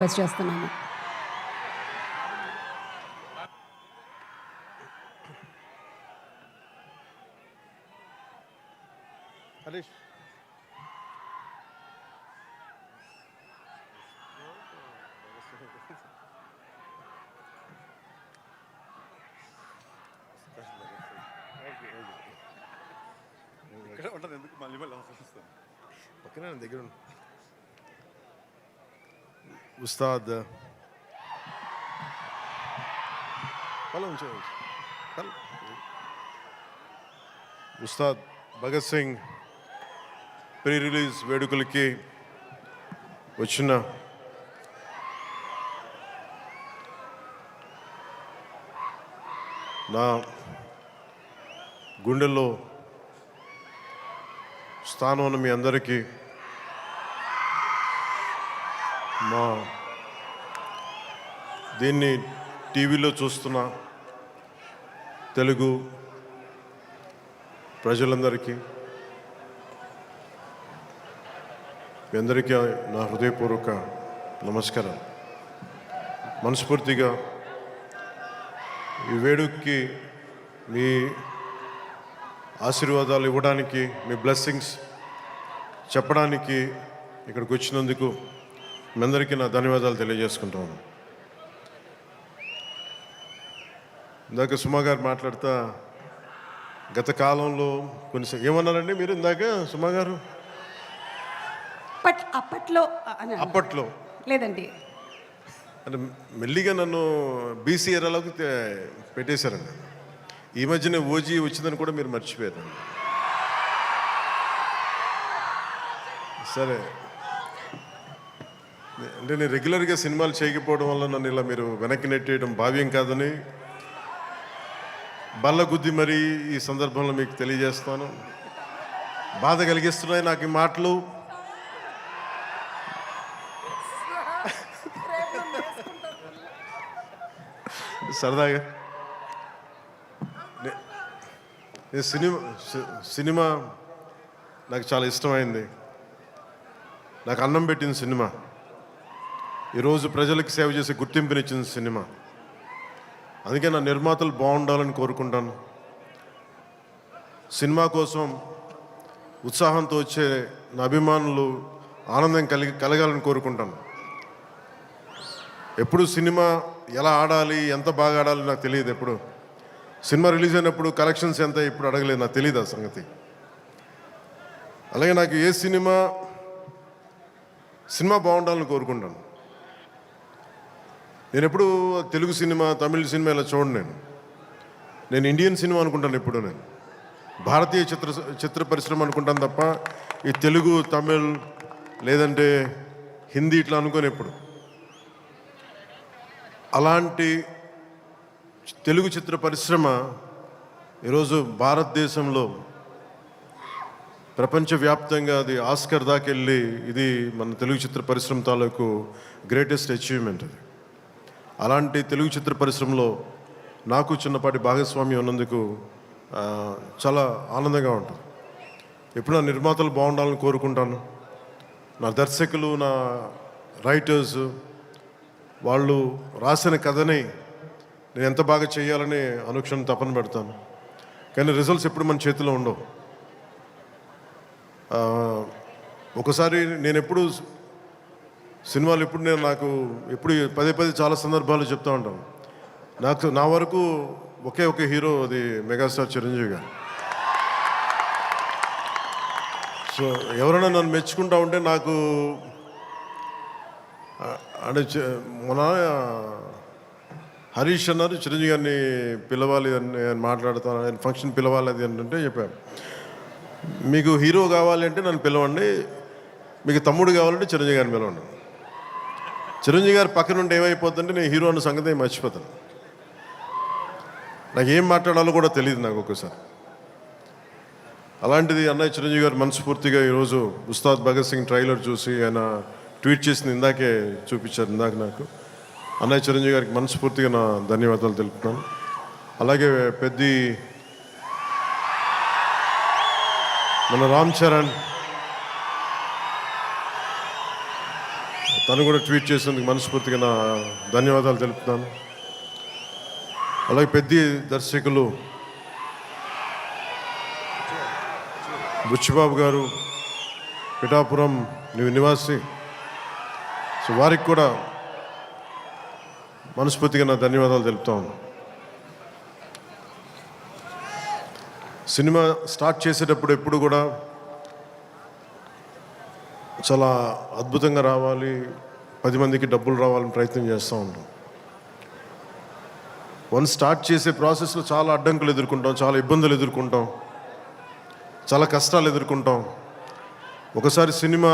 Request చేస్తున్నాను. హరీష్ ఇక్కడ ఉంటుంది, ఎందుకు మళ్ళీ మళ్ళీ అవసరం వస్తుంది. పక్కనే దగ్గర ఉస్తాద్ ఉస్తాద్ భగత్ సింగ్ ప్రీ రిలీజ్ వేడుకలకి వచ్చిన నా గుండెల్లో స్థానం ఉన్న మీ అందరికీ, మా దీన్ని టీవీలో చూస్తున్న తెలుగు ప్రజలందరికీ, మీ అందరికీ నా హృదయపూర్వక నమస్కారాలు. మనస్ఫూర్తిగా ఈ వేడుకకి మీ ఆశీర్వాదాలు ఇవ్వడానికి, మీ బ్లెస్సింగ్స్ చెప్పడానికి ఇక్కడికి వచ్చినందుకు మీ అందరికీ నా ధన్యవాదాలు తెలియజేసుకుంటాను. ఇందాక సుమా గారు మాట్లాడుతా గత కాలంలో కొన్ని ఏమన్నారండి మీరు ఇందాక సుమా గారు? అప్పట్లో లేదండి, అంటే మెల్లిగా నన్ను బీసీ ఎరాలోకి పెట్టేశారండి. ఈ మధ్యన ఓజీ వచ్చిందని కూడా మీరు మర్చిపోయారండి. సరే, అంటే నేను రెగ్యులర్గా సినిమాలు చేయకపోవడం వల్ల నన్ను ఇలా మీరు వెనక్కి నెట్టేయడం భావ్యం కాదని బల్ల గుద్ది మరీ ఈ సందర్భంలో మీకు తెలియజేస్తాను. బాధ కలిగిస్తున్నాయి నాకు ఈ మాటలు. సరదాగా సినిమా నాకు చాలా ఇష్టమైంది. నాకు అన్నం పెట్టిన సినిమా, ఈరోజు ప్రజలకు సేవ చేసే గుర్తింపునిచ్చిన సినిమా. అందుకే నా నిర్మాతలు బాగుండాలని కోరుకుంటాను. సినిమా కోసం ఉత్సాహంతో వచ్చే నా అభిమానులు ఆనందం కలగాలని కోరుకుంటాను. ఎప్పుడు సినిమా ఎలా ఆడాలి, ఎంత బాగా ఆడాలి నాకు తెలియదు. ఎప్పుడు సినిమా రిలీజ్ అయినప్పుడు కలెక్షన్స్ ఎంత ఇప్పుడు అడగలేదు, నాకు తెలియదు ఆ సంగతి. అలాగే నాకు ఏ సినిమా బాగుండాలని కోరుకుంటాను. నేను ఎప్పుడు తెలుగు సినిమా, తమిళ సినిమా ఇలా చూడండి. నేను ఇండియన్ సినిమా అనుకుంటాను. ఎప్పుడు నేను భారతీయ చిత్ర పరిశ్రమ అనుకుంటాను తప్ప ఈ తెలుగు, తమిళ్ లేదంటే హిందీ ఇట్లా అనుకోని ఎప్పుడు. అలాంటి తెలుగు చిత్ర పరిశ్రమ ఈరోజు భారతదేశంలో ప్రపంచవ్యాప్తంగా అది ఆస్కర్ దాకెళ్ళి, ఇది మన తెలుగు చిత్ర పరిశ్రమ తాలూకు గ్రేటెస్ట్ అచీవ్మెంట్ అది. అలాంటి తెలుగు చిత్ర పరిశ్రమలో నాకు చిన్నపాటి భాగస్వామ్యం ఉన్నందుకు చాలా ఆనందంగా ఉంటుంది. ఎప్పుడు నా నిర్మాతలు బాగుండాలని కోరుకుంటాను. నా దర్శకులు, నా రైటర్స్, వాళ్ళు రాసిన కథని నేను ఎంత బాగా చేయాలని అనుక్షణం తపన పెడతాను. కానీ రిజల్ట్స్ ఎప్పుడు మన చేతిలో ఉండవు. ఒకసారి నేను ఎప్పుడు సినిమాలు నాకు పదే చాలా సందర్భాలు చెప్తూ ఉంటాను. నా వరకు ఒకే ఒక హీరో, అది మెగాస్టార్ చిరంజీవి గారు. సో ఎవరైనా నన్ను మెచ్చుకుంటా ఉంటే నాకు అంటే మన హరీష్ అన్నారు చిరంజీవి గారిని పిలవాలి అని నేను మాట్లాడుతాను, ఆయన ఫంక్షన్ పిలవాలి అది అంటే చెప్పాను. మీకు హీరో కావాలి అంటే నన్ను పిలవండి, మీకు తమ్ముడు కావాలంటే చిరంజీవి గారిని పిలవండి. చిరంజీవి గారు పక్కన ఉంటే ఏమైపోతుందంటే నేను హీరో అన్న సంగతి మర్చిపోతాను. నాకు ఏం మాట్లాడాలో కూడా తెలియదు నాకు ఒక్కసారి. అలాంటిది అన్నయ్య చిరంజీవి గారు మనస్ఫూర్తిగా ఈరోజు ఉస్తాద్ భగత్ సింగ్ ట్రైలర్ చూసి ఆయన ట్వీట్ చేసింది ఇందాకే చూపించారు. ఇందాక నాకు అన్నయ్య చిరంజీవి గారికి మనస్ఫూర్తిగా నా ధన్యవాదాలు తెలుపుతున్నాను. అలాగే మన రామ్ చరణ్ తను కూడా ట్వీట్ చేసినందుకు మనస్ఫూర్తిగా నా ధన్యవాదాలు తెలుపుతున్నాను. అలాగే పెద్ద దర్శకులు బుచ్చిబాబు గారు, పిఠాపురం నివాసి, సో వారికి కూడా మనస్ఫూర్తిగా నా ధన్యవాదాలు తెలుపుతాను. సినిమా స్టార్ట్ చేసేటప్పుడు ఎప్పుడు కూడా చాలా అద్భుతంగా రావాలి, 10 మందికి డబ్బులు రావాలని ప్రయత్నం చేస్తూ ఉంటాం. వన్స్ స్టార్ట్ చేసే ప్రాసెస్లో చాలా అడ్డంకులు ఎదుర్కొంటాం, చాలా ఇబ్బందులు ఎదుర్కొంటాం, చాలా కష్టాలు ఎదుర్కొంటాం. ఒకసారి సినిమా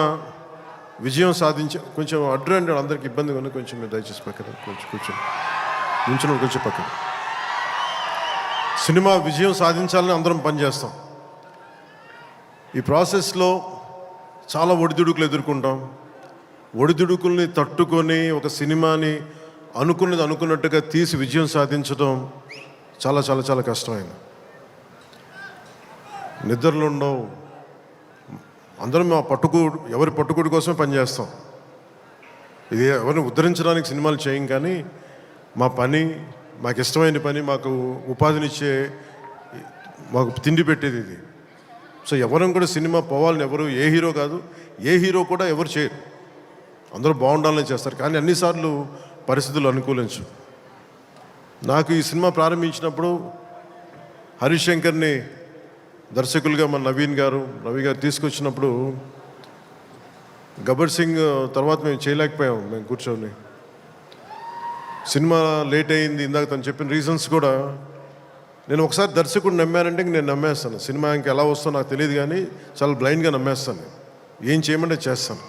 విజయం సాధించి కొంచెం అడ్డు అందరికి ఇబ్బందిగా ఉంది, కొంచెం మీరు దయచేసి పక్కన కొంచెం కొంచెం పక్కన. సినిమా విజయం సాధించాలని అందరం పనిచేస్తాం. ఈ ప్రాసెస్లో చాలా ఒడిదుడుకులు ఎదుర్కొంటాం. ఒడిదుడుకుల్ని తట్టుకొని ఒక సినిమాని అనుకున్నట్టుగా తీసి విజయం సాధించడం చాలా చాలా చాలా కష్టమైంది. నిద్రలు ఉండవు. అందరం ఎవరి పట్టుకోడి కోసమే పనిచేస్తాం. ఇది ఎవరిని ఉద్ధరించడానికి సినిమాలు చేయం, కానీ మా పని, మాకు ఇష్టమైన పని, మాకు ఉపాధినిచ్చే, మాకు తిండి పెట్టేది ఇది. సో ఎవరం కూడా సినిమా పోవాలని ఎవరు, ఏ హీరో కాదు, ఏ హీరో కూడా ఎవరు చేయరు. అందరూ బాగుండాలని చేస్తారు, కానీ అన్నిసార్లు పరిస్థితులు అనుకూలించు. నాకు ఈ సినిమా ప్రారంభించినప్పుడు హరీష్ శంకర్ని దర్శకులుగా మన రవి గారు తీసుకొచ్చినప్పుడు గబ్బర్ సింగ్ తర్వాత మేము చేయలేకపోయాం. మేము కూర్చొని సినిమా లేట్ అయింది. ఇందాక తను చెప్పిన రీజన్స్ కూడా నేను ఒకసారి దర్శకుడు నమ్మానంటే నేను నమ్మేస్తాను. సినిమా ఇంకా ఎలా వస్తుందో నాకు తెలియదు, కానీ చాలా బ్లైండ్గా నమ్మేస్తాను. ఏం చేయమంటే చేస్తాను.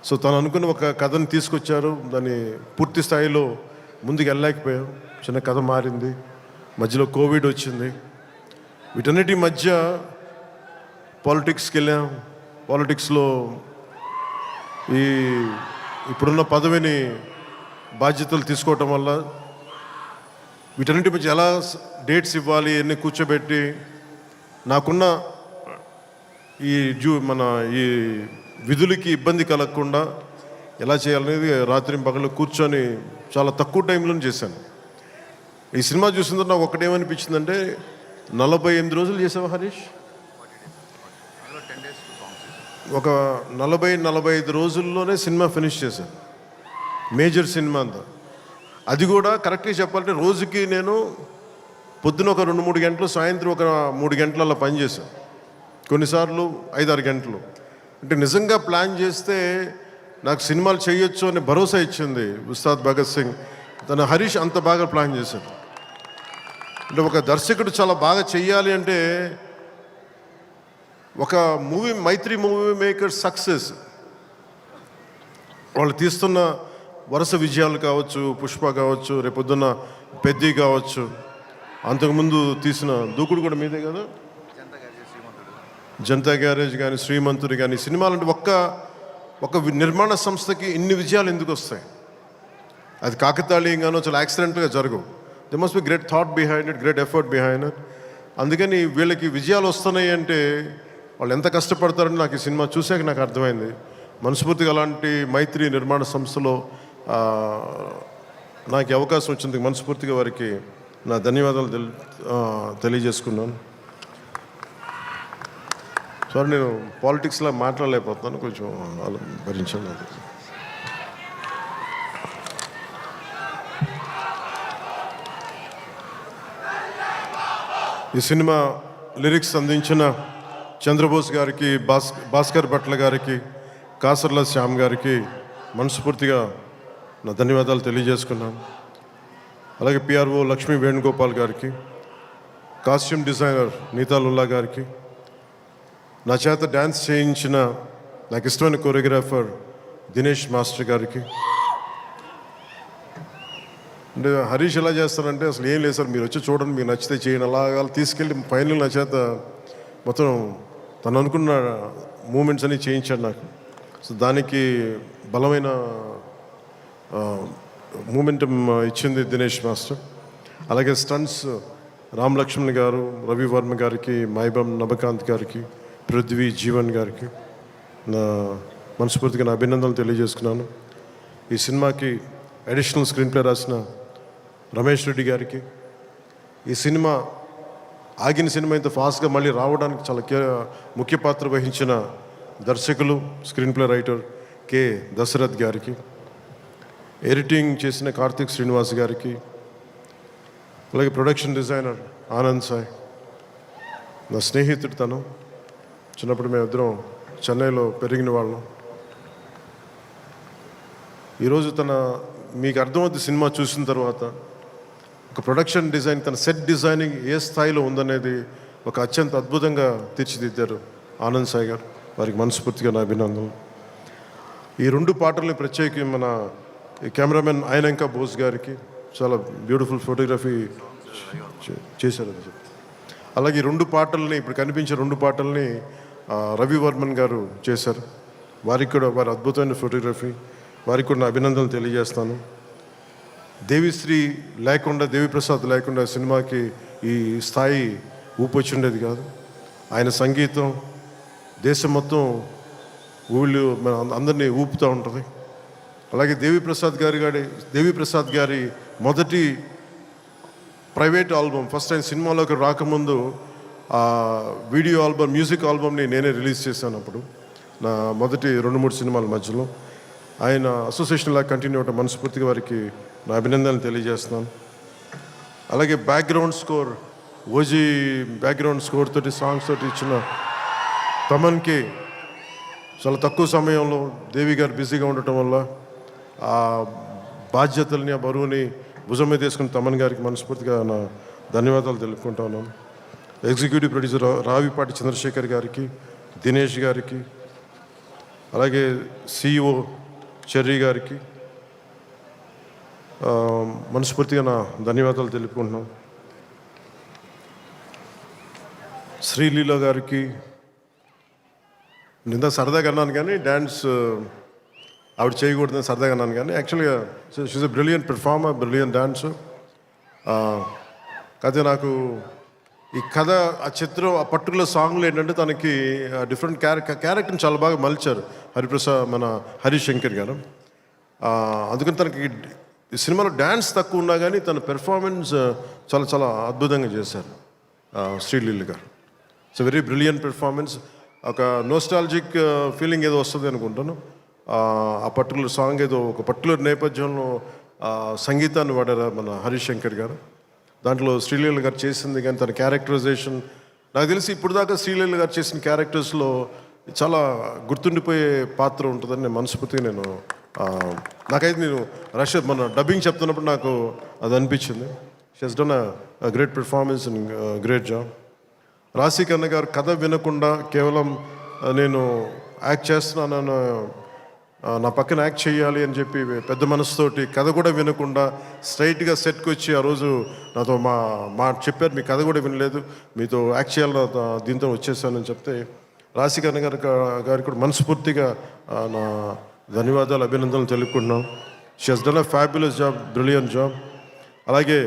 సో తను అనుకున్న ఒక కథను తీసుకొచ్చారు, దాన్ని పూర్తి స్థాయిలో ముందుకు వెళ్ళలేకపోయాం. చిన్న కథ మారింది, మధ్యలో కోవిడ్ వచ్చింది. వీటన్నిటి మధ్య పాలిటిక్స్కి వెళ్ళాం. పాలిటిక్స్లో ఇప్పుడున్న పదవిని బాధ్యతలు తీసుకోవటం వల్ల వీటన్నిటి మధ్య ఎలా డేట్స్ ఇవ్వాలి అన్నీ కూర్చోబెట్టి నాకున్న ఈ విధులకి ఇబ్బంది కలగకుండా ఎలా చేయాలనేది రాత్రి పగలు కూర్చొని చాలా తక్కువ టైంలో చేశాను. ఈ సినిమా చూసిన తర్వాత నాకు ఒకటేమనిపించిందంటే, 48 రోజులు చేసావా హరీష్? ఒక 40-45 రోజుల్లోనే సినిమా ఫినిష్ చేశాను. మేజర్ సినిమా అంతా. అది కూడా కరెక్ట్గా చెప్పాలంటే రోజుకి నేను పొద్దున ఒక 2-3 గంటలు, సాయంత్రం ఒక 3 గంటలు అలా పనిచేశాను. కొన్నిసార్లు 5-6 గంటలు. అంటే నిజంగా ప్లాన్ చేస్తే నాకు సినిమాలు చేయొచ్చు అనే భరోసా ఇచ్చింది ఉస్తాద్ భగత్ సింగ్. తన హరీష్ అంత బాగా ప్లాన్ చేశాడు. అంటే ఒక దర్శకుడు చాలా బాగా చెయ్యాలి అంటే, ఒక మైత్రి మూవీ మేకర్ సక్సెస్, వాళ్ళు తీస్తున్న వరుస విజయాలు కావచ్చు, పుష్ప కావచ్చు, రేపొద్దున్న పెద్ది కావచ్చు, అంతకుముందు తీసిన దూకుడు కూడా మీదే కదా, జనతా గ్యారేజ్ కానీ, శ్రీమంతుడు కానీ, సినిమాలు అంటే ఒక నిర్మాణ సంస్థకి ఇన్ని విజయాలు ఎందుకు వస్తాయి? అది కాకతాళీయంగానో చాలా యాక్సిడెంట్గా జరగవు. They must be great thought behind it, great effort behind it. అందుకని వీళ్ళకి విజయాలు వస్తున్నాయి అంటే వాళ్ళు ఎంత కష్టపడతారని నాకు ఈ సినిమా చూసాక నాకు అర్థమైంది. మనస్ఫూర్తిగా అలాంటి మైత్రి నిర్మాణ సంస్థలో నాకు అవకాశం వచ్చింది. మనస్ఫూర్తిగా వారికి నా ధన్యవాదాలు తెలియజేసుకున్నాను. సార్, నేను పాలిటిక్స్లో మాట్లాడలేకపోతున్నాను, కొంచెం భరించండి. ఈ సినిమా లిరిక్స్ అందించిన చంద్రబోస్ గారికి, భాస్కర్ భట్ల గారికి, కాసర్ల శ్యామ్ గారికి మనస్ఫూర్తిగా నా ధన్యవాదాలు తెలియజేసుకున్నాను. అలాగే పిఆర్ఓ లక్ష్మీ వేణుగోపాల్ గారికి, కాస్ట్యూమ్ డిజైనర్ నీతాలుల్లా గారికి, నా చేత డ్యాన్స్ చేయించిన నాకు ఇష్టమైన కొరియోగ్రాఫర్ దినేష్ మాస్టర్ గారికి. అంటే హరీష్ ఎలా చేస్తారంటే అసలు ఏం లేదు సార్, మీరు వచ్చి చూడండి, మీకు నచ్చితే చేయండి, అలాగా తీసుకెళ్ళి ఫైనల్ నా చేత మొత్తం తను అనుకున్న మూమెంట్స్ అన్నీ చేయించాడు నాకు. సో దానికి బలమైన మూమెంటం ఇచ్చింది దినేష్ మాస్టర్. అలాగే స్టంట్స్ రామ్ లక్ష్మణ్ గారు, రవి వర్మ గారికి, మైబమ్ నబకాంత్ గారికి, పృథ్వీ జీవన్ గారికి నా మనస్ఫూర్తిగా నా అభినందనలు తెలియజేసుకున్నాను. ఈ సినిమాకి అడిషనల్ స్క్రీన్ ప్లే రాసిన రమేష్ రెడ్డి గారికి, ఈ సినిమా ఆగిన సినిమా ఇంత ఫాస్ట్గా మళ్ళీ రావడానికి చాలా ముఖ్య పాత్ర వహించిన దర్శకులు, screen play writer K Dashrath గారికి, ఎడిటింగ్ చేసిన కార్తిక్ శ్రీనివాస్ గారికి, అలాగే ప్రొడక్షన్ డిజైనర్ ఆనంద్ సాయ్, నా స్నేహితుడు తను. చిన్నప్పుడు మేమిద్దరం చెన్నైలో పెరిగిన వాళ్ళం. ఈరోజు మీకు అర్థమవుతుంది సినిమా చూసిన తర్వాత ఒక ప్రొడక్షన్ డిజైన్, తన సెట్ డిజైనింగ్ ఏ స్థాయిలో ఉందనేది ఒక అత్యంత అద్భుతంగా తీర్చిదిద్దారు ఆనంద్ సాయి గారు. వారికి మనస్ఫూర్తిగా నా అభినందనలు. ఈ 2 పాటల్ని ప్రత్యేకి మన కెమెరామెన్ ఆయనంక బోస్ గారికి చాలా బ్యూటిఫుల్ ఫోటోగ్రఫీ చేశారు. అలాగే ఈ 2 పాటల్ని, ఇప్పుడు కనిపించే 2 పాటల్ని రవి వర్మన్ గారు చేశారు. వారికి కూడా వారి అద్భుతమైన ఫోటోగ్రఫీ, వారికి కూడా నా అభినందనలు తెలియజేస్తాను. దేవిశ్రీ లేకుండా, దేవిప్రసాద్ లేకుండా సినిమాకి ఈ స్థాయి ఊపొచ్చుండేది కాదు. ఆయన సంగీతం దేశం మొత్తం మన అందరినీ ఊపుతూ ఉంటుంది. అలాగే దేవిప్రసాద్ గారి మొదటి ప్రైవేట్ ఆల్బమ్, ఫస్ట్ టైం సినిమాలోకి రాకముందు వీడియో ఆల్బమ్, మ్యూజిక్ ఆల్బమ్ని నేనే రిలీజ్ చేశాను. అప్పుడు నా మొదటి 2-3 సినిమాల మధ్యలో ఆయన అసోసియేషన్ లాగా కంటిన్యూ అవటం మనస్ఫూర్తిగా వారికి నా అభినందనలు తెలియజేస్తున్నాను. అలాగే background score, OG background score తోటి, సాంగ్స్ తోటి ఇచ్చిన తమన్కి చాలా తక్కువ సమయంలో దేవి గారు బిజీగా ఉండటం వల్ల ఆ బాధ్యతల్ని, ఆ బరువుని భుజం మీద తీసుకుని తమన్ గారికి మనస్ఫూర్తిగా నా ధన్యవాదాలు తెలుపుకుంటా ఉన్నాను. ఎగ్జిక్యూటివ్ ప్రొడ్యూసర్ రావిపాటి చంద్రశేఖర్ గారికి, దినేష్ గారికి, అలాగే సిఇఓ చెర్రీ గారికి మనస్ఫూర్తిగా నా ధన్యవాదాలు తెలుపుకుంటున్నాను. శ్రీలీల గారికి నిందా సరదాగా అన్నాను, కానీ డ్యాన్స్ ఆవిడ చేయకూడదని సరదాగా అన్నాను, కానీ యాక్చువల్గా she a brilliant performer, brilliant dancer. కాకపోతే నాకు ఈ కథ, ఆ చిత్రం, ఆ పర్టికులర్ సాంగ్లో ఏంటంటే తనకి డిఫరెంట్ క్యారెక్టర్ని చాలా బాగా మలిచారు మన హరిశంకర్ గారు. అందుకని తనకి ఈ సినిమాలో డ్యాన్స్ తక్కువ ఉన్నా కానీ తన పెర్ఫార్మెన్స్ చాలా చాలా అద్భుతంగా చేశారు శ్రీలీల గారు. It's very brilliant performance. ఒక నోస్టాలజిక్ ఫీలింగ్ ఏదో వస్తుంది అనుకుంటాను. ఆ పర్టికులర్ సాంగ్ ఏదో ఒక పర్టికులర్ నేపథ్యంలో సంగీతాన్ని వాడారు మన హరిశంకర్ గారు. దాంట్లో శ్రీలీల గారు చేసింది కానీ తన క్యారెక్టరైజేషన్, నాకు తెలిసి ఇప్పుడు దాకా శ్రీలీల గారు చేసిన క్యారెక్టర్స్లో చాలా గుర్తుండిపోయే పాత్ర ఉంటుందని నేను మనస్ఫూర్తిగా నాకైతే నేను మన డబ్బింగ్ చెప్తున్నప్పుడు నాకు అది అనిపించింది. She has done a great performance and great job. రాశి కన్న గారు కథ వినకుండా కేవలం నేను యాక్ట్ చేస్తున్నాను, నా పక్కన యాక్ట్ చేయాలి అని చెప్పి పెద్ద మనసుతోటి కథ కూడా వినకుండా స్ట్రైట్గా సెట్కి వచ్చి ఆ రోజు నాతో మా చెప్పారు, మీ కథ కూడా వినలేదు, మీతో యాక్ట్ చేయాలని దీంతో వచ్చేసానని చెప్తే రాశికన్న గారికి కూడా మనస్ఫూర్తిగా నా ధన్యవాదాలు, అభినందనలు తెలుపుకుంటున్నాం. She has done a fabulous job, brilliant job. అలాగే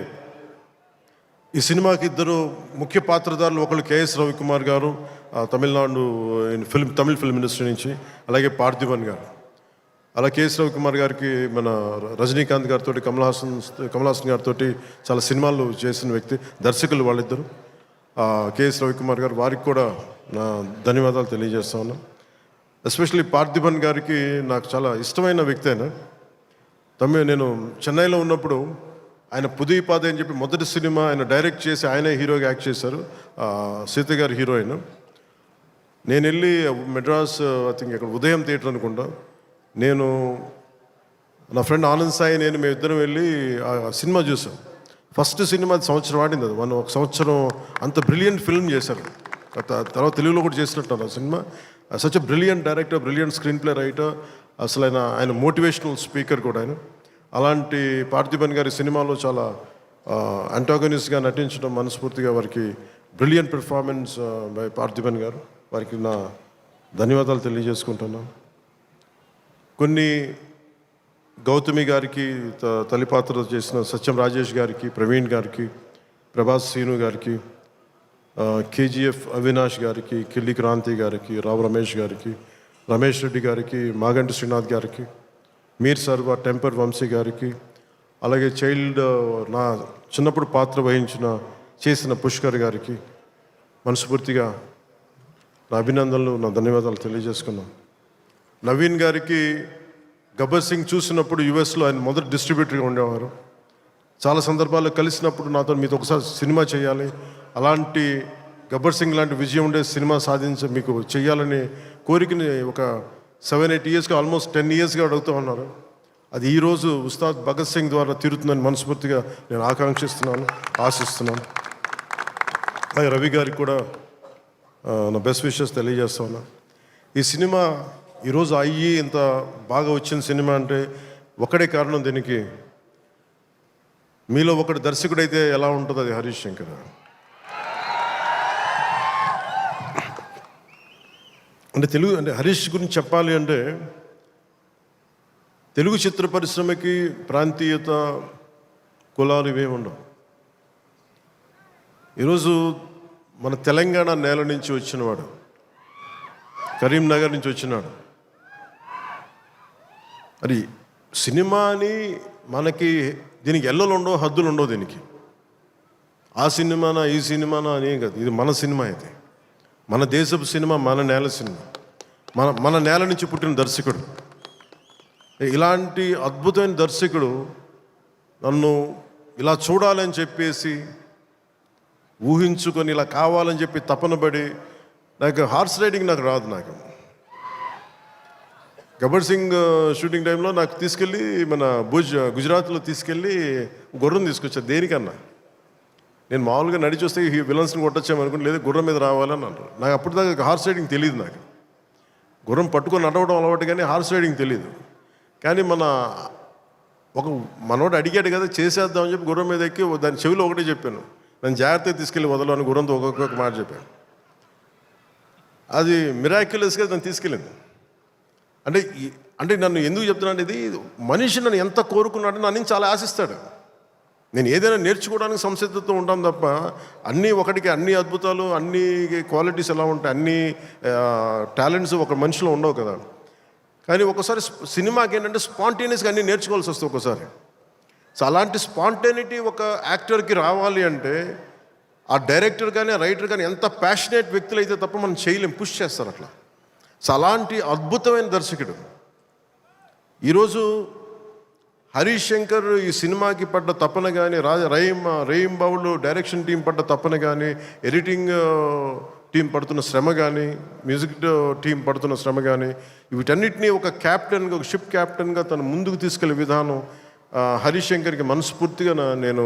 ఈ సినిమాకి 2 ముఖ్య పాత్రధారులు, ఒకళ్ళు కేఎస్ రవికుమార్ గారు తమిళనాడు తమిళ ఫిల్మ్ ఇండస్ట్రీ నుంచి, అలాగే పార్థిబన్ గారు. అలా కేఎస్ రవికుమార్ గారికి మన రజనీకాంత్ గారితో, కమల్ హాసన్ గారితో చాలా సినిమాలు చేసిన వ్యక్తి, దర్శకులు వాళ్ళిద్దరు. కేఎస్ రవికుమార్ గారు, వారికి కూడా నా ధన్యవాదాలు తెలియజేస్తా ఉన్నాను. ఎస్పెషల్లీ పార్థిబన్ గారికి నాకు చాలా ఇష్టమైన వ్యక్తి. నేను చెన్నైలో ఉన్నప్పుడు ఆయన పుదీపాదే అని చెప్పి మొదటి సినిమా ఆయన డైరెక్ట్ చేసి ఆయనే హీరోగా యాక్ట్ చేశారు, సీత గారు హీరోయిన్. నేను వెళ్ళి మెడ్రాస్, ఐ థింక్ ఇక్కడ ఉదయం థియేటర్ అనుకుంటా, నేను నా ఫ్రెండ్ ఆనంద్ సాయి మేమిద్దరం వెళ్ళి ఆ సినిమా చూసాం. ఫస్ట్ సినిమా సంవత్సరం ఆడింది, అది ఒక సంవత్సరం అంత బ్రిలియంట్ ఫిల్మ్ చేశారు. తర్వాత తెలుగులో కూడా చేసినట్టు ఆ cinema. Such a brilliant director, brilliant screen play writer, అసలు ఆయన మోటివేషనల్ స్పీకర్ కూడా ఆయన. అలాంటి పార్థిబన్ గారి సినిమాలో చాలా అంటాగనిస్ట్గా నటించడం మనస్ఫూర్తిగా వారికి బ్రిలియంట్ పెర్ఫార్మెన్స్ బై పార్థిబన్ గారు, వారికి నా ధన్యవాదాలు తెలియజేసుకుంటున్నాను. కొన్ని గౌతమి గారికి తల్లిపాత్ర చేసిన సత్యం రాజేష్ గారికి, ప్రవీణ్ గారికి, ప్రభాస్ సీను గారికి, కేజీఎఫ్ అవినాష్ గారికి, కిల్లి క్రాంతి గారికి, రావు రమేష్ గారికి, రమేష్ రెడ్డి గారికి, మాగంటి శ్రీనాథ్ గారికి, మీర్ సర్వ టెంపర్ వంశీ గారికి, అలాగే నా చిన్నప్పుడు పాత్ర చేసిన పుష్కర్ గారికి మనస్ఫూర్తిగా నా అభినందనలు, నా ధన్యవాదాలు తెలియజేసుకున్నాను. నవీన్ గారికి గబ్బర్ సింగ్ చూసినప్పుడు యుఎస్లో ఆయన మొదటి డిస్ట్రిబ్యూటర్గా ఉండేవారు. చాలా సందర్భాల్లో కలిసినప్పుడు నాతో మీతో ఒకసారి సినిమా చేయాలి, అలాంటి గబ్బర్ సింగ్ లాంటి విజయం ఉండే సినిమా మీకు చేయాలని కోరికని ఒక 7-8 ఇయర్స్గా, ఆల్మోస్ట్ 10 ఇయర్స్గా అడుగుతూ ఉన్నారు. అది ఈరోజు ఉస్తాద్ భగత్ సింగ్ ద్వారా తీరుతుందని మనస్ఫూర్తిగా నేను ఆకాంక్షిస్తున్నాను, ఆశిస్తున్నాను. అలాగే రవి గారికి కూడా నా బెస్ట్ విషెస్ తెలియజేస్తాను. ఈ సినిమా ఈరోజు అయ్యి ఇంత బాగా వచ్చిన సినిమా అంటే ఒకటే కారణం. దీనికి మీలో ఒకటి దర్శకుడైతే ఎలా ఉంటుందో అది హరీష్ శంకర్. అంటే హరీష్ గురించి చెప్పాలి అంటే తెలుగు చిత్ర పరిశ్రమకి ప్రాంతీయత, కులాలు ఇవేమి ఉండవు. ఈరోజు మన తెలంగాణ నేల నుంచి వచ్చినవాడు, కరీంనగర్ నుంచి వచ్చినాడు. అది సినిమాని మనకి దీనికి ఎల్లలు ఉండవు, హద్దులు ఉండవు. దీనికి ఆ సినిమానా ఈ సినిమానా అని కాదు, ఇది మన సినిమా. ఇది మన దేశపు సినిమా, మన నేల సినిమా, మన నేల నుంచి పుట్టిన దర్శకుడు. ఇలాంటి అద్భుతమైన దర్శకుడు నన్ను ఇలా చూడాలని చెప్పేసి ఊహించుకొని ఇలా కావాలని చెప్పి తపన పడి, నాకు హార్స్ రైడింగ్ నాకు రాదు. నాకు గబ్బర్ సింగ్ షూటింగ్ టైంలో నాకు తీసుకెళ్ళి మన గుజరాత్లో తీసుకెళ్ళి గుర్రం తీసుకొచ్చారు. దేనికన్నా నేను మామూలుగా నడిచి వస్తే ఈ విలన్స్ని కొట్టచ్చామనుకుంటే, లేదు గుర్రం మీద రావాలని అంటారు. నాకు అప్పటిదాకా హార్స్ రైడింగ్ తెలియదు. నాకు గుర్రం పట్టుకొని నడవడం అలవాటు, కానీ హార్స్ రైడింగ్ తెలియదు. కానీ మనోడు అడిగాడు కదా, చేసేద్దామని చెప్పి గుర్రం మీద ఎక్కి దాని చెవిలో ఒకటే చెప్పాను, నన్ను జాగ్రత్తగా తీసుకెళ్ళి వదలని గుర్రంతో ఒక్కొక్క మాట చెప్పాను. అది మిరాక్యులస్గా నన్ను తీసుకెళ్ళింది. అంటే నన్ను ఎందుకు చెప్తున్నాను, ఇది మనిషి నన్ను ఎంత కోరుకున్నాడో నా నుంచి చాలా ఆశిస్తాడు. నేను ఏదైనా నేర్చుకోవడానికి సంసిద్ధతో ఉంటాను తప్ప అన్నీ ఒకటికి అన్ని అద్భుతాలు, అన్ని క్వాలిటీస్ ఎలా ఉంటాయి, అన్ని టాలెంట్స్ ఒక మనిషిలో ఉండవు కదా. కానీ ఒకసారి సినిమాకి ఏంటంటే స్పాంటేనియస్గా అన్నీ నేర్చుకోవాల్సి వస్తుంది ఒకసారి. సో అలాంటి స్పాంటేనిటీ ఒక యాక్టర్కి రావాలి అంటే ఆ డైరెక్టర్ కానీ రైటర్ కానీ ఎంత ప్యాషనేట్ వ్యక్తులు అయితే తప్ప మనం చేయలేం, పుష్ చేస్తారు అట్లా. సో అలాంటి అద్భుతమైన దర్శకుడు ఈరోజు హరీష్ శంకర్ ఈ సినిమాకి పడ్డ తపన కానీ, రహీం బాబులు డైరెక్షన్ టీం పడ్డ తపన కానీ, ఎడిటింగ్ టీం పడుతున్న శ్రమ కానీ, మ్యూజిక్ టీం పడుతున్న శ్రమ కానీ, వీటన్నిటినీ ఒక క్యాప్టెన్గా, ఒక షిప్ క్యాప్టెన్గా తను ముందుకు తీసుకెళ్లే విధానం హరీష్ శంకర్కి మనస్ఫూర్తిగా నేను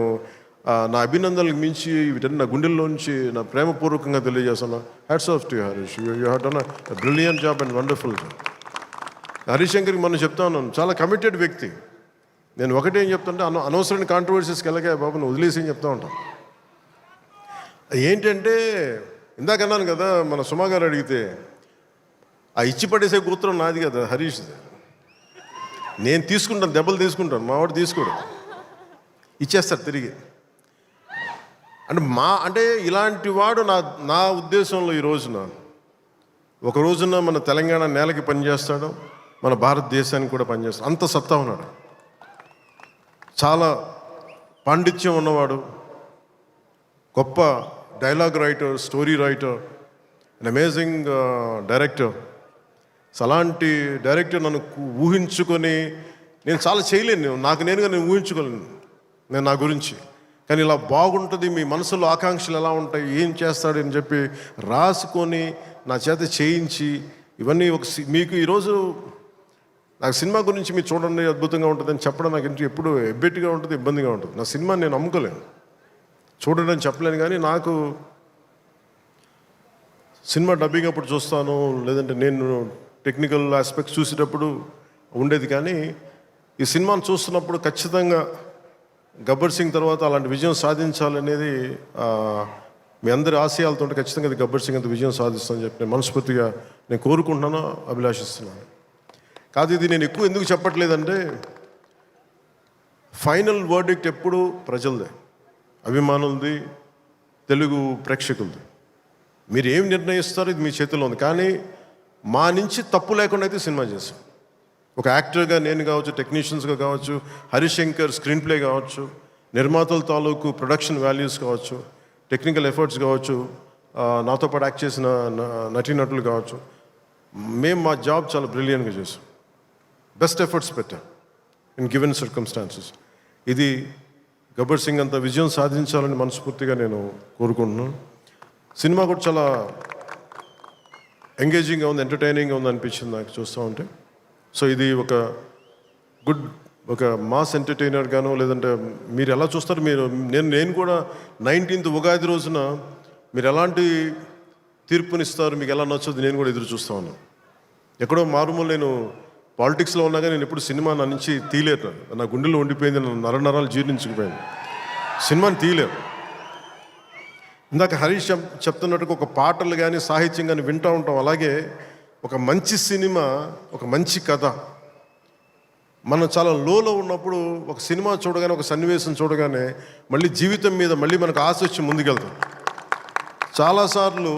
నా అభినందనలకు మించి వీటన్ని నా గుండెల్లోంచి నా ప్రేమపూర్వకంగా తెలియజేస్తాను. Hats off to you Harish, you have done a brilliant job and wonderful job. Harish శంకర్కి మనం చెప్తా ఉన్నాను, చాలా కమిటెడ్ వ్యక్తి. నేను ఒకటేం చెప్తుంటే, అనవసరమైన కాంట్రవర్సీస్కి వెళ్ళగా బాబు నువ్వు వదిలేసి అని చెప్తా ఉంటాను. ఏంటంటే ఇందాక అన్నాను కదా, మన సుమా గారు అడిగితే ఆ ఇచ్చి పడేసే కూతురం నాది కదా హరీష్. నేను తీసుకుంటాను, దెబ్బలు తీసుకుంటాను, మా వాడు తీసుకోడు, ఇచ్చేస్తాడు తిరిగి. అంటే ఇలాంటి వాడు నా ఉద్దేశంలో ఈ రోజున ఒక రోజున మన తెలంగాణ నేలకి పనిచేస్తాడు, మన భారతదేశానికి కూడా పనిచేస్తాడు. అంత సత్తా ఉన్నాడు, చాలా పాండిత్యం ఉన్నవాడు, గొప్ప dialogue writer, story writer, and amazing director. అలాంటి డైరెక్టర్ నన్ను ఊహించుకొని నేను చాలా చేయలేను, నేను ఊహించుకోలేను నేను నా గురించి. కానీ ఇలా బాగుంటుంది, మీ మనసులో ఆకాంక్షలు ఎలా ఉంటాయి, ఏం చేస్తాడు అని చెప్పి రాసుకొని నా చేత చేయించి ఇవన్నీ మీకు ఈరోజు నాకు సినిమా గురించి మీరు చూడండి అద్భుతంగా ఉంటుందని చెప్పడం నాకు ఇంటి ఎప్పుడు ఎబ్బెట్టిగా ఉంటుంది, ఇబ్బందిగా ఉంటుంది. నా సినిమా నేను నమ్ముకోలేను, చూడండి అని చెప్పలేను. కానీ నాకు సినిమా డబ్బింగ్ అప్పుడు చూస్తాను, లేదంటే నేను టెక్నికల్ ఆస్పెక్ట్స్ చూసేటప్పుడు ఉండేది. కానీ ఈ సినిమాను చూస్తున్నప్పుడు ఖచ్చితంగా గబ్బర్ సింగ్ తర్వాత అలాంటి విజయం సాధించాలనేది మీ అందరి ఆశయాలతో ఖచ్చితంగా అది గబ్బర్ సింగ్ అంత విజయం సాధిస్తానని చెప్పి నేను మనస్ఫూర్తిగా నేను కోరుకుంటున్నాను, అభిలాషిస్తున్నాను. కాదు ఇది నేను ఎక్కువ ఎందుకు చెప్పట్లేదంటే, ఫైనల్ వర్డిక్ట్ ఎప్పుడు ప్రజలదే, అభిమానులది, తెలుగు ప్రేక్షకులది. మీరు ఏం నిర్ణయిస్తారో ఇది మీ చేతిలో ఉంది. కానీ మా నుంచి తప్పు లేకుండా అయితే సినిమా చేశాం. ఒక యాక్టర్గా నేను కావచ్చు, టెక్నీషియన్స్గా కావచ్చు, హరిశంకర్ స్క్రీన్ ప్లే కావచ్చు, నిర్మాతల తాలూకు ప్రొడక్షన్ వాల్యూస్ కావచ్చు, టెక్నికల్ ఎఫర్ట్స్ కావచ్చు, నాతో పాటు యాక్ట్ చేసిన నటీనటులు కావచ్చు, మేము మా జాబ్ చాలా బ్రిలియంట్గా చేసాం. బెస్ట్ ఎఫర్ట్స్ పెట్టాం ఇన్ గివెన్ సర్కమ్స్టాన్సెస్. ఇది గబ్బర్ సింగ్ అంత విజయం సాధించాలని మనస్ఫూర్తిగా నేను కోరుకుంటున్నాను. సినిమా కూడా చాలా ఎంగేజింగ్గా ఉంది, ఎంటర్టైనింగ్గా ఉంది అనిపించింది నాకు చూస్తూ ఉంటే. సో ఇది ఒక మాస్ ఎంటర్టైనర్గాను, లేదంటే మీరు ఎలా చూస్తారు, నేను కూడా 19th ఉగాది రోజున మీరు ఎలాంటి తీర్పునిస్తారు, మీకు ఎలా నచ్చదు నేను కూడా ఎదురు చూస్తూ ఉన్నాను. ఎక్కడో మారుమూల నేను పాలిటిక్స్లో ఉన్నాగా నేను ఎప్పుడు సినిమా నా నుంచి తీయలేరు, నా గుండెలో ఉండిపోయింది, నరాలు జీర్ణించుకుపోయింది, సినిమాని తీయలేరు. ఇందాక హరీష్ చెప్తున్నట్టుగా ఒక పాటలు కానీ సాహిత్యం కానీ వింటూ ఉంటాం. అలాగే ఒక మంచి సినిమా, ఒక మంచి కథ, మనం చాలా లోలో ఉన్నప్పుడు ఒక సినిమా చూడగానే, ఒక సన్నివేశం చూడగానే మళ్ళీ జీవితం మీద మళ్ళీ మనకు ఆశ వచ్చి ముందుకెళ్తాం. చాలాసార్లు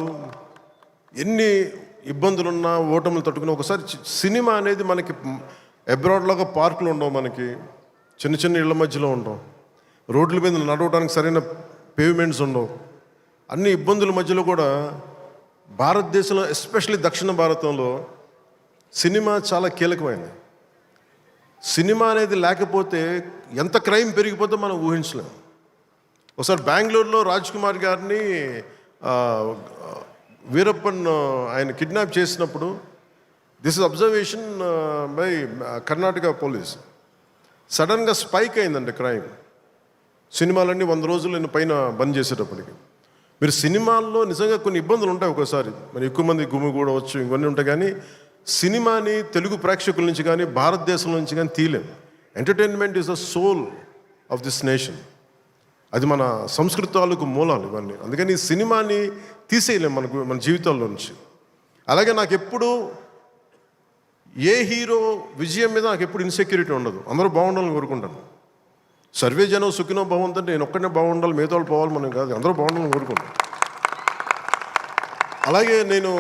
ఎన్ని ఇబ్బందులున్నా, ఓటములు తట్టుకుని ఒకసారి సినిమా అనేది మనకి అబ్రాడ్లాగా పార్కులు ఉండవు, మనకి చిన్న చిన్న ఇళ్ల మధ్యలో ఉంటాం, రోడ్ల మీద నడవడానికి సరైన పేవ్మెంట్స్ ఉండవు. అన్ని ఇబ్బందుల మధ్యలో కూడా భారతదేశంలో, ఎస్పెషల్లీ దక్షిణ భారతంలో సినిమా చాలా కీలకమైంది. సినిమా అనేది లేకపోతే ఎంత క్రైమ్ పెరిగిపోతే మనం ఊహించలేము. ఒకసారి బెంగళూరులో రాజ్ కుమార్ గారిని వీరప్పన్ ఆయన కిడ్నాప్ చేసినప్పుడు, this is observation by Karnataka police, సడన్గా స్పైక్ అయిందండి క్రైమ్. సినిమాలన్నీ 100 రోజులు పైన బంద్ చేసేటప్పటికి. మీరు సినిమాల్లో నిజంగా కొన్ని ఇబ్బందులు ఉంటాయి, ఒకసారి మరి ఎక్కువ మంది గుమిగూడవచ్చు, ఇవన్నీ ఉంటాయి. కానీ సినిమాని తెలుగు ప్రేక్షకుల నుంచి కానీ, భారతదేశం నుంచి కానీ తీయలేం. Entertainment is the soul of this nation. అది మన సంస్కృతాలకు మూలాలు ఇవన్నీ. అందుకని ఈ సినిమాని తీసేయలేం మన జీవితాల్లో నుంచి. అలాగే నాకు ఎప్పుడు ఏ హీరో విజయం మీద నాకు ఎప్పుడు ఇన్సెక్యూరిటీ ఉండదు. అందరూ బాగుండాలని కోరుకుంటాను. సర్వే జనం సుఖినో బాగుందంటే నేను ఒక్కనే బాగుండాలి, మిగతా వాళ్ళు పోవాలి మనం కాదు, అందరూ బాగుండాలని కోరుకుంటాను. అలాగే నేను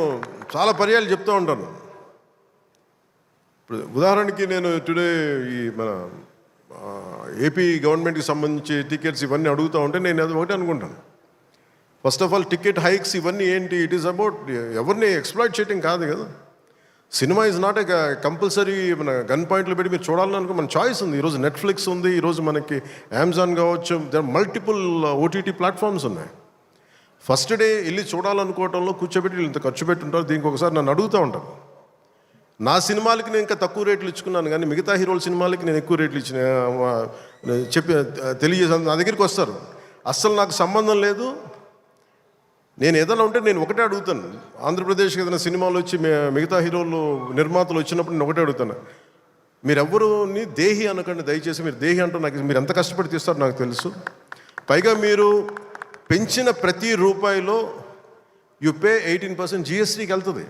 చాలా పర్యాలు చెప్తూ ఉంటాను. ఇప్పుడు ఉదాహరణకి నేను టుడే ఈ మన ఏపీ గవర్నమెంట్కి సంబంధించి టికెట్స్ ఇవన్నీ అడుగుతూ ఉంటే నేను అది ఒకటే అనుకుంటాను. First of all ticket hikes ఇవన్నీ ఏంటి, ఇట్ ఈస్ అబౌట్ ఎవరిని ఎక్స్ప్లాయిట్ చేయడం కాదు కదా. Cinema is not a compulsory మన గన్ పాయింట్లు పెట్టి మీరు చూడాలని అనుకో, మన చాయిస్ ఉంది. ఈరోజు నెట్ఫ్లిక్స్ ఉంది, ఈరోజు మనకి అమెజాన్ కావచ్చు, దర్ మల్టిపుల్ ఓటీటీ ప్లాట్ఫామ్స్ ఉన్నాయి. ఫస్ట్ డే వెళ్ళి చూడాలనుకోవటంలో కూర్చోబెట్టి ఇంత ఖర్చు పెట్టుంటారు. దీనికి ఒకసారి నన్ను అడుగుతూ ఉంటాను. నా సినిమాలకి నేను ఇంకా తక్కువ రేట్లు ఇచ్చుకున్నాను, కానీ మిగతా హీరోల సినిమాలకి నేను ఎక్కువ రేట్లు తెలియజేసాను. నా దగ్గరికి వస్తారు, అస్సలు నాకు సంబంధం లేదు, నేను ఏదైనా ఉంటే నేను ఒకటే అడుగుతాను. ఆంధ్రప్రదేశ్కి ఏదైనా సినిమాలు వచ్చి మిగతా హీరోలు నిర్మాతలు వచ్చినప్పుడు నేను ఒకటే అడుగుతాను, మీరెవ్వరూని దేహి అనకండి దయచేసి. మీరు దేహి అంటూ నాకు మీరు ఎంత కష్టపడి తీస్తారో నాకు తెలుసు. పైగా మీరు పెంచిన ప్రతి రూపాయిలో యు పే 18% జిఎస్టీకి వెళ్తుంది.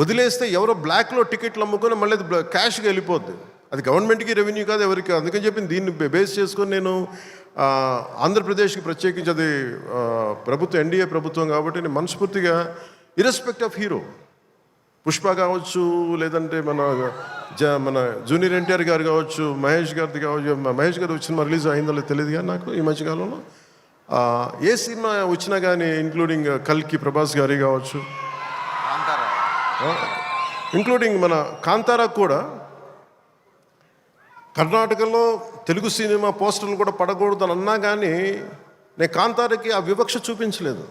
వదిలేస్తే ఎవరో బ్లాక్లో టికెట్లు అమ్ముకొని మళ్ళీ అది క్యాష్గా వెళ్ళిపోద్ది. అది గవర్నమెంట్కి రెవెన్యూ కాదు, ఎవరికి. అందుకని చెప్పి దీన్ని బేస్ చేసుకొని నేను ఆంధ్రప్రదేశ్కి ప్రత్యేకించి, అది ప్రభుత్వం ఎన్డీఏ ప్రభుత్వం కాబట్టి నేను మనస్ఫూర్తిగా ఇర్రెస్పెక్ట్ ఆఫ్ హీరో, పుష్ప కావచ్చు, లేదంటే మన జూనియర్ ఎన్టీఆర్ గారు కావచ్చు, మహేష్ గారిది కావచ్చు. మహేష్ గారు వచ్చిన రిలీజ్ అయిందో లేదు తెలియదు కానీ నాకు ఈ మధ్యకాలంలో ఏ సినిమా వచ్చినా కానీ, ఇంక్లూడింగ్ కల్కి ప్రభాస్ గారి కావచ్చు, ఇంక్లూడింగ్ మన కాంతారా కూడా, కర్ణాటకలో తెలుగు సినిమా పోస్టర్లు కూడా పడకూడదు అని అన్నా కానీ నేను కాంతారకి ఆ వివక్ష చూపించలేదు.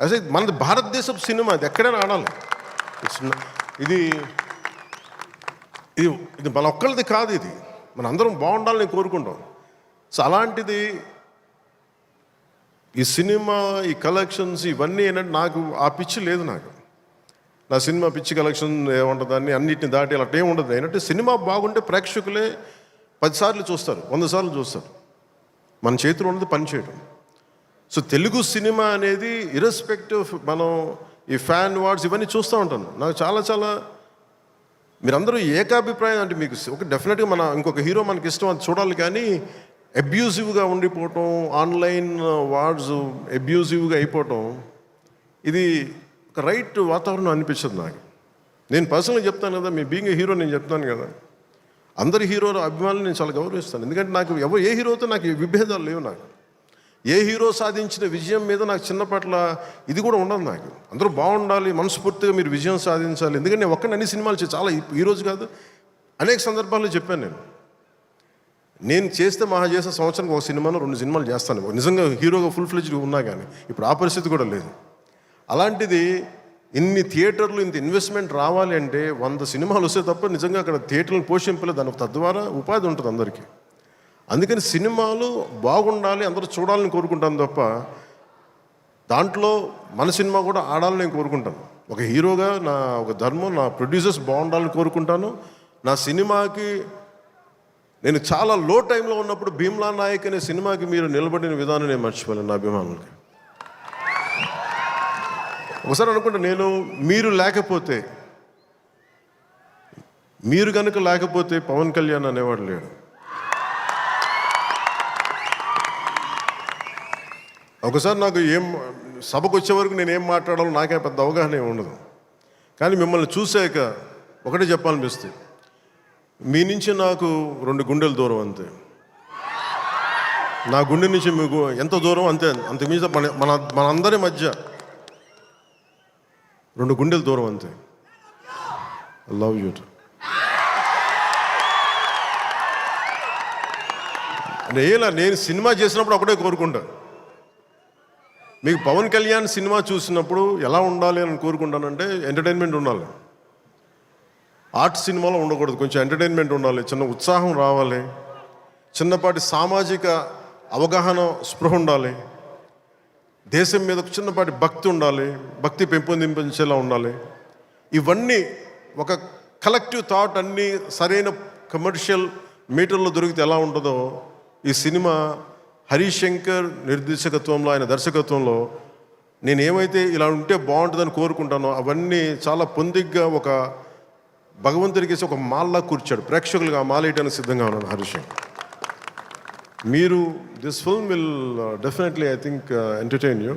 అదే మనది భారతదేశపు సినిమా, అది ఎక్కడైనా ఆడాలి. ఇది ఇది ఇది మన ఒక్కరిది కాదు, ఇది మన అందరం బాగుండాలని కోరుకుంటాం. సో అలాంటిది ఈ సినిమా, ఈ కలెక్షన్స్ ఇవన్నీ ఏంటంటే నాకు ఆ పిచ్చి లేదు. నాకు నా సినిమా పిచ్చి కలెక్షన్ ఏముంటుందని అన్నిటిని దాటి అలా ఏమి ఉండదు. ఏంటంటే సినిమా బాగుంటే ప్రేక్షకులే 10 సార్లు చూస్తారు, 100 సార్లు చూస్తారు. మన చేతిలో ఉన్నది పని చేయడం. సో తెలుగు సినిమా అనేది ఇర్రెస్పెక్టివ్, మనం ఈ ఫ్యాన్ వార్డ్స్ ఇవన్నీ చూస్తూ ఉంటాను. నాకు చాలా మీరందరూ ఏకాభిప్రాయం అంటే మీకు ఒక డెఫినెట్గా ఇంకొక హీరో మనకి ఇష్టం, అది చూడాలి. కానీ అబ్యూజివ్గా ఉండిపోవటం, ఆన్లైన్ వార్డ్స్ అబ్యూజివ్గా అయిపోవటం, ఇది ఒక రైట్ వాతావరణం అనిపించదు నాకు. నేను పర్సనల్గా చెప్తాను కదా, మీ బీయింగ్ ఏ హీరో నేను చెప్తాను కదా, అందరి హీరోల అభిమానులు నేను చాలా గౌరవిస్తాను. ఎందుకంటే నాకు ఏ హీరోతో నాకు విభేదాలు లేవు. నాకు ఏ హీరో సాధించిన విజయం మీద నాకు చిన్నపట్ల ఇది కూడా ఉండదు. నాకు అందరూ బాగుండాలి, మనస్ఫూర్తిగా మీరు విజయం సాధించాలి. ఎందుకంటే నేను ఒక్కడిని అన్ని సినిమాలు చాలా ఈరోజు కాదు, అనేక సందర్భాల్లో చెప్పాను. నేను చేస్తే మహా చేసే సంవత్సరానికి ఒక సినిమాను 2 సినిమాలు చేస్తాను, నిజంగా హీరోగా ఫుల్ ఫ్లెడ్జ్గా ఉన్నా. కానీ ఇప్పుడు ఆ పరిస్థితి కూడా లేదు. అలాంటిది ఇన్ని థియేటర్లు ఇంత ఇన్వెస్ట్మెంట్ రావాలి అంటే 100 సినిమాలు వస్తే తప్ప నిజంగా అక్కడ థియేటర్లను పోషింపలేదు. దానికి తద్వారా ఉపాధి ఉంటుంది అందరికీ. అందుకని సినిమాలు బాగుండాలి, అందరూ చూడాలని కోరుకుంటాను తప్ప దాంట్లో మన సినిమా కూడా ఆడాలని నేను కోరుకుంటాను. ఒక హీరోగా నా ఒక ధర్మం, నా ప్రొడ్యూసర్స్ బాగుండాలని కోరుకుంటాను. నా సినిమాకి నేను చాలా లో టైంలో ఉన్నప్పుడు భీమ్లా నాయక్ అనే సినిమాకి మీరు నిలబడిన విధానం నేను మర్చిపోలేను నా అభిమానులకి. ఒకసారి అనుకుంటా, నేను మీరు కనుక లేకపోతే పవన్ కళ్యాణ్ అనేవాడు లేడు. ఒకసారి నాకు సభకు వచ్చే వరకు నేను ఏం మాట్లాడాలో నాకే పెద్ద అవగాహన ఉండదు. కానీ మిమ్మల్ని చూశాక ఒకటే చెప్పాలనిపిస్తుంది, మీ నుంచి నాకు 2 గుండెల దూరం అంతే. నా గుండె నుంచి మీకు ఎంత దూరం అంత మీద మనందరి మధ్య 2 గుండెల దూరం అంతే. I love you. నేను సినిమా చేసినప్పుడు ఒకటే కోరుకుంటా, మీకు పవన్ కళ్యాణ్ సినిమా చూసినప్పుడు ఎలా ఉండాలి అని కోరుకుంటానంటే ఎంటర్టైన్మెంట్ ఉండాలి. ఆర్ట్ సినిమాలో ఉండకూడదు, కొంచెం ఎంటర్టైన్మెంట్ ఉండాలి, చిన్న ఉత్సాహం రావాలి, చిన్నపాటి సామాజిక అవగాహన స్పృహ ఉండాలి, దేశం మీద చిన్నపాటి భక్తి ఉండాలి, భక్తి పెంపొందించేలా ఉండాలి. ఇవన్నీ ఒక కలెక్టివ్ థాట్ అన్నీ సరైన కమర్షియల్ మీటర్లో దొరికితే ఎలా ఉంటుందో ఈ సినిమా హరీష్ శంకర్ నిర్దేశకత్వంలో, ఆయన దర్శకత్వంలో నేను ఏమైతే ఇలా ఉంటే బాగుంటుందని కోరుకుంటానో అవన్నీ చాలా పొందిగ్గా ఒక భగవంతుడికి ఒక మాల్లా కూర్చాడు. ప్రేక్షకులుగా ఆ మాల వేయడానికి సిద్ధంగా ఉన్నాను హరీష్ శంకర్. మీరు this film will definitely I think entertain you.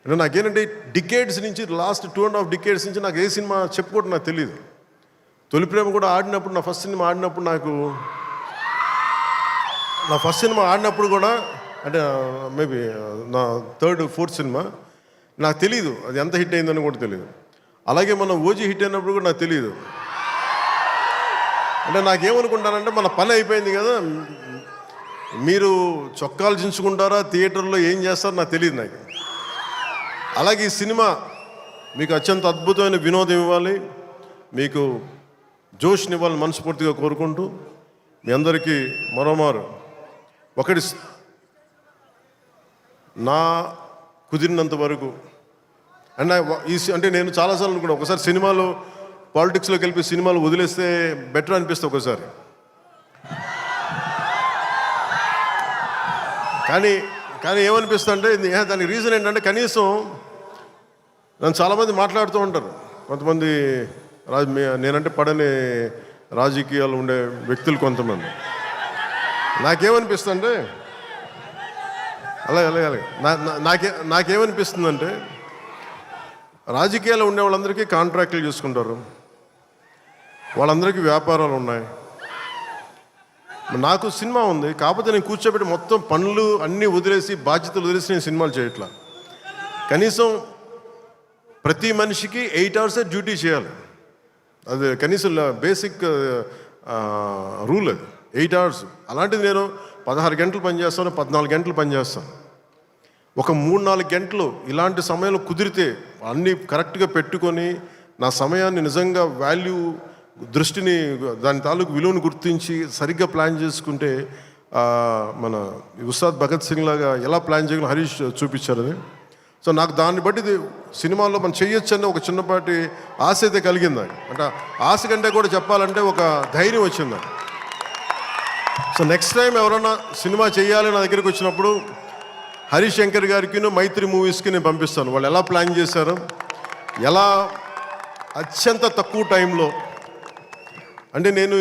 అంటే నాకేంటంటే డికేడ్స్ నుంచి లాస్ట్ 2.5 డికేడ్స్ నుంచి నాకు ఏ సినిమా చెప్పుకోవడం నాకు తెలియదు. తొలి ప్రేమ కూడా ఆడినప్పుడు, నా ఫస్ట్ సినిమా ఆడినప్పుడు కూడా అంటే మేబీ నా 3rd, 4th సినిమా నాకు తెలియదు అది ఎంత హిట్ అయిందని కూడా తెలియదు. అలాగే మన ఓజీ హిట్ అయినప్పుడు కూడా నాకు తెలియదు. అంటే నాకేమనుకుంటానంటే మన పని అయిపోయింది కదా, మీరు చొక్కాలు చించుకుంటారా, థియేటర్లో ఏం చేస్తారో నాకు తెలియదు నాకు. అలాగే ఈ సినిమా మీకు అత్యంత అద్భుతమైన వినోదం ఇవ్వాలి, మీకు జోష్నివ్వాలని మనస్ఫూర్తిగా కోరుకుంటూ మీ అందరికీ మరోమారు ఒకటి నా కుదిరినంత వరకు అంటే నేను చాలాసార్లు అనుకున్నాను, ఒకసారి సినిమాలో పాలిటిక్స్లోకి వెళ్ళి సినిమాలు వదిలేస్తే బెటర్ అనిపిస్తుంది ఒకసారి. కానీ ఏమనిపిస్తుంది అంటే దానికి రీజన్ ఏంటంటే కనీసం నన్ను చాలామంది మాట్లాడుతూ ఉంటారు, కొంతమంది నేనంటే పడని రాజకీయాలు ఉండే వ్యక్తులు కొంతమంది. నాకేమనిపిస్తుందంటే అలాగే నాకేమనిపిస్తుందంటే రాజకీయాలు ఉండే వాళ్ళందరికీ కాంట్రాక్టులు చేసుకుంటారు, వాళ్ళందరికీ వ్యాపారాలు ఉన్నాయి. నాకు సినిమా ఉంది, కాకపోతే నేను కూర్చోబెట్టి మొత్తం పనులు అన్నీ వదిలేసి బాధ్యతలు వదిలేసి నేను సినిమాలు చేయట్లా. కనీసం ప్రతి మనిషికి 8 hours డ్యూటీ చేయాలి, అది కనీసం బేసిక్ రూల్, అది 8 hours. అలాంటిది నేను 16 గంటలు పనిచేస్తాను, 14 గంటలు పనిచేస్తాను. ఒక 3-4 గంటలు ఇలాంటి సమయంలో కుదిరితే అన్నీ కరెక్ట్గా పెట్టుకొని నా సమయాన్ని నిజంగా దృష్టిని దాని తాలూకు విలువను గుర్తించి సరిగ్గా ప్లాన్ చేసుకుంటే మన ఉస్తాద్ భగత్ సింగ్ లాగా ఎలా ప్లాన్ చేయగలం హరీష్ చూపించారు అది. సో నాకు దాన్ని బట్టి సినిమాలో మనం చేయొచ్చని ఒక చిన్నపాటి ఆశ అయితే కలిగింది. అంటే ఆశ కంటే కూడా చెప్పాలంటే ఒక ధైర్యం వచ్చింది. సో నెక్స్ట్ టైం ఎవరైనా సినిమా చేయాలి నా దగ్గరికి వచ్చినప్పుడు హరీష్ శంకర్ గారికి మైత్రి మూవీస్కి నేను పంపిస్తాను. వాళ్ళు ఎలా ప్లాన్ చేశారు, ఎలా అత్యంత తక్కువ టైంలో, అంటే నేను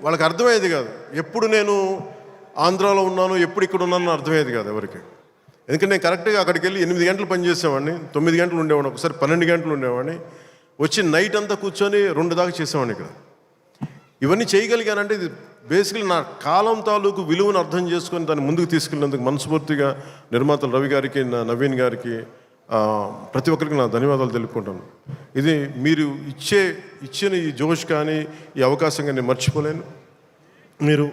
వాళ్ళకి అర్థమయ్యేది కాదు, ఎప్పుడు నేను ఆంధ్రాలో ఉన్నాను ఎప్పుడు ఇక్కడ ఉన్నాను అర్థమయ్యేది కాదు ఎవరికి. ఎందుకంటే నేను కరెక్ట్గా అక్కడికి వెళ్ళి 8 గంటలు పనిచేసేవాడిని, 9 గంటలు ఉండేవాడిని, ఒకసారి 12 గంటలు ఉండేవాడిని, వచ్చి నైట్ అంతా కూర్చొని 2 దాకా చేసేవాడిని ఇక్కడ. ఇవన్నీ చేయగలిగానంటే ఇది బేసికలీ నా కాలం తాలూకు విలువను అర్థం చేసుకొని దాన్ని ముందుకు తీసుకెళ్ళినందుకు మనస్ఫూర్తిగా నిర్మాతలు రవి గారికి, నవీన్ గారికి, ప్రతి ఒక్కరికి నా ధన్యవాదాలు తెలుపుకుంటాను. ఇది మీరు ఇచ్చిన ఈ జోష్ కానీ ఈ అవకాశం కానీ నేను మర్చిపోలేను. మీరు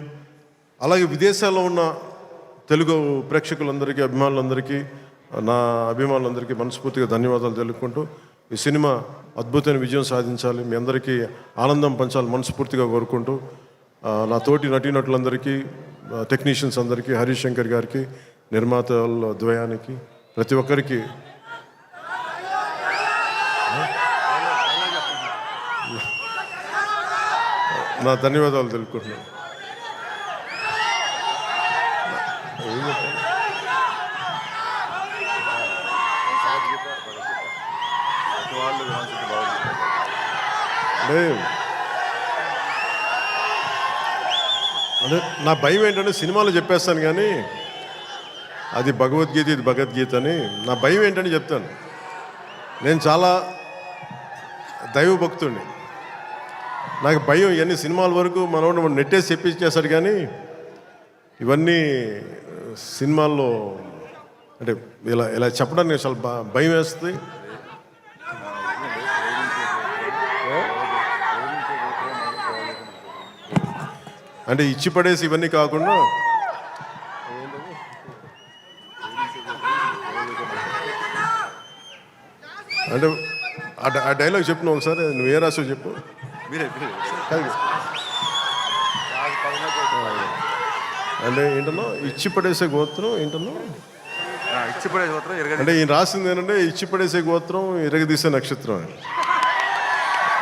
అలాగే విదేశాల్లో ఉన్న తెలుగు ప్రేక్షకులందరికీ, అభిమానులందరికీ, నా అభిమానులందరికీ మనస్ఫూర్తిగా ధన్యవాదాలు తెలుపుకుంటూ ఈ సినిమా అద్భుతమైన విజయం సాధించాలి, మీ అందరికీ ఆనందం పంచాలి మనస్ఫూర్తిగా కోరుకుంటూ నా తోటి నటీనటులందరికీ, టెక్నీషియన్స్ అందరికీ, హరీష్ శంకర్ గారికి, నిర్మాతల ద్వయానికి, ప్రతి ఒక్కరికి నా ధన్యవాదాలు తెలుపుకుంటున్నాను. అదే నా భయం ఏంటంటే సినిమాలో చెప్పేస్తాను కానీ అది భగవద్గీత, ఇది భగవద్గీత అని. నా భయం ఏంటని చెప్తాను. నేను చాలా దైవభక్తుడిని. నాకు భయం ఇవన్నీ సినిమాల వరకు మనోడు నెట్టేసి చెప్పించేశాడు కానీ ఇవన్నీ సినిమాల్లో అంటే ఇలా చెప్పడానికి చాలా భయం వేస్తుంది. అంటే ఇచ్చి పడేసి ఇవన్నీ కాకుండా అంటే ఆ డైలాగ్ చెప్పిన ఒకసారి, నువ్వు ఏ రాసో చెప్పు. అంటే ఏంటన్నా ఇచ్చి పడేసే గోత్రం ఏంటన్నా, ఇచ్చి పడేసే గోత్రం అంటే ఈయన రాసింది ఏంటంటే ఇచ్చి పడేసే గోత్రం ఇరగదీసే నక్షత్రం అని.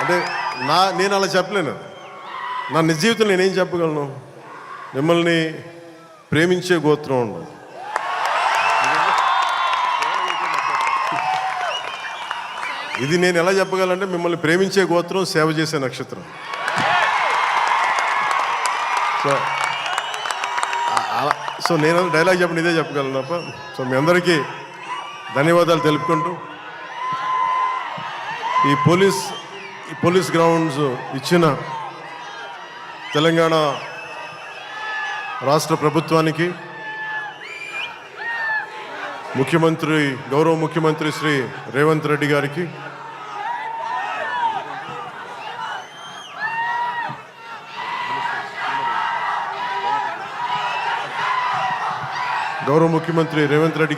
అంటే నేను అలా చెప్పలేను. నా నిజ జీవితంలో నేనేం చెప్పగలను? మిమ్మల్ని ప్రేమించే గోత్రం ఉండదు. ఇది నేను ఎలా చెప్పగలంటే మిమ్మల్ని ప్రేమించే గోత్రం, సేవ చేసే నక్షత్రం. సో నేను డైలాగ్ చెప్పండి ఇదే చెప్పగలను తప్ప. సో మీ అందరికీ ధన్యవాదాలు తెలుపుకుంటూ ఈ పోలీస్ గ్రౌండ్స్ ఇచ్చిన తెలంగాణ రాష్ట్ర ప్రభుత్వానికి, గౌరవ ముఖ్యమంత్రి శ్రీ రేవంత్ రెడ్డి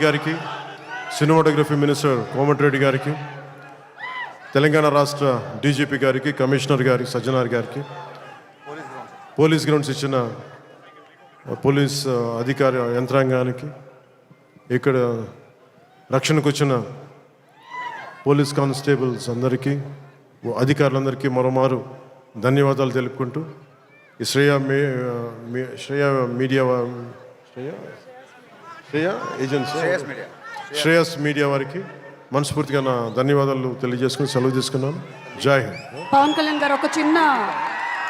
గారికి, సినిమాటోగ్రఫీ మినిస్టర్ కోమటిరెడ్డి గారికి, తెలంగాణ రాష్ట్ర డీజీపీ గారికి, కమిషనర్ గారికి, సజ్జనార్ గారికి, పోలీస్ గ్రౌండ్స్ ఇచ్చిన పోలీస్ అధికార యంత్రాంగానికి, ఇక్కడ రక్షణకు వచ్చిన పోలీస్ కానిస్టేబుల్స్ అందరికీ, అధికారులందరికీ మరోమారు ధన్యవాదాలు తెలుపుకుంటూ ఈ శ్రేయస్ మీడియా వారికి మనస్ఫూర్తిగా నా ధన్యవాదాలు తెలియజేసుకుని సెలవు తీసుకున్నాను. జై హింద్. పవన్ కళ్యాణ్ గారు ఒక చిన్న,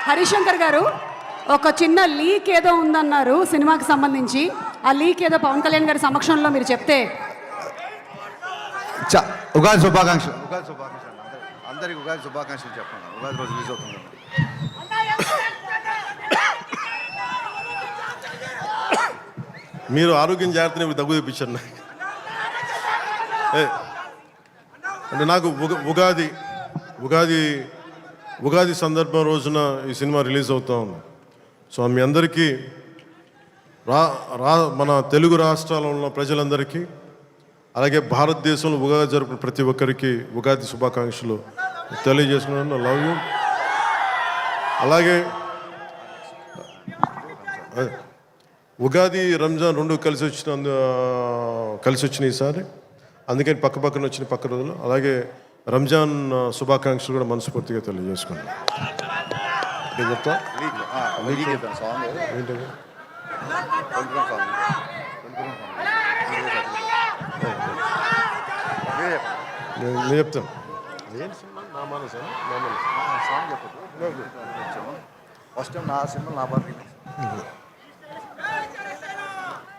హరిశంకర్ గారు ఒక చిన్న లీక్ ఏదో ఉందన్నారు సినిమాకి సంబంధించి. ఆ లీక్ ఏదో పవన్ కళ్యాణ్ గారి సమక్షంలో మీరు చెప్తే. ఉగాది శుభాకాంక్షలు. అందరికి ఉగాది శుభాకాంక్షలు చెప్పండి. ఉగాది రోజు రిలీజ్ అవుతుంది. మీరు ఆరోగ్యం జాగ్రత్తని దగ్గు తెప్పించండి. అంటే నాకు ఉగాది సందర్భం రోజున ఈ సినిమా రిలీజ్ అవుతా ఉంది. సో మీ అందరికీ మన తెలుగు రాష్ట్రాల్లో ఉన్న ప్రజలందరికీ, అలాగే భారతదేశంలో ఉగాది జరుపుకున్న ప్రతి ఒక్కరికి ఉగాది శుభాకాంక్షలు తెలియజేసుకున్నాను. Love you. అలాగే ఉగాది, రంజాన్ రెండు కలిసి వచ్చినాయి ఈసారి. అందుకని పక్కన వచ్చిన పక్క రోజులు. అలాగే రంజాన్ శుభాకాంక్షలు కూడా మనస్ఫూర్తిగా తెలియజేసుకున్నాను. నేను చెప్తా ఏంటది? నేను చెప్తాను. ఫస్ట్ టైం నా సినిమా నా బాగా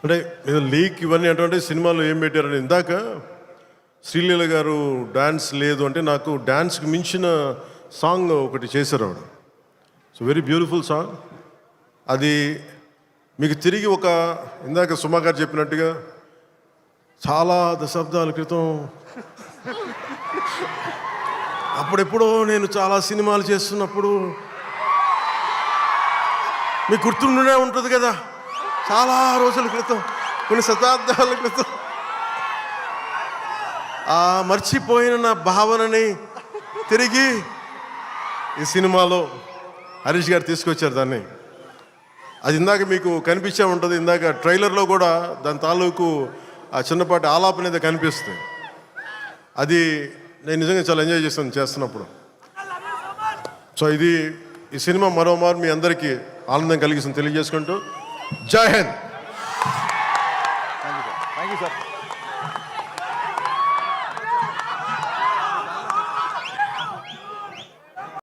అంటే ఇది లీక్ ఇవన్నీ అటువంటి సినిమాలో ఏం పెట్టారని ఇందాక శ్రీలీల గారు డ్యాన్స్ లేదు అంటే నాకు డ్యాన్స్కి మించిన సాంగ్ ఒకటి చేశారు ఆవిడ. So very beautiful song. అది మీకు తిరిగి ఒక ఇందాక సుమా గారు చెప్పినట్టుగా చాలా దశాబ్దాల క్రితం అప్పుడెప్పుడో నేను చాలా సినిమాలు చేస్తున్నప్పుడు మీకు గుర్తుండే ఉంటుంది కదా, చాలా రోజుల క్రితం, కొన్ని శతాబ్దాల క్రితం ఆ మర్చిపోయిన నా భావనని తిరిగి ఈ సినిమాలో హరీష్ గారు తీసుకొచ్చారు దాన్ని. అది ఇందాక మీకు కనిపించే ఉంటుంది, ఇందాక ట్రైలర్లో కూడా దాని తాలూకు ఆ చిన్నపాటి ఆలాపన అనేది కనిపిస్తుంది. అది నేను నిజంగా చాలా ఎంజాయ్ చేస్తున్నప్పుడు. సో ఇది ఈ సినిమా మరోమారు మీ అందరికీ ఆనందం కలిగిస్తుంది తెలియజేసుకుంటూ జై హింద్. Thank you sir.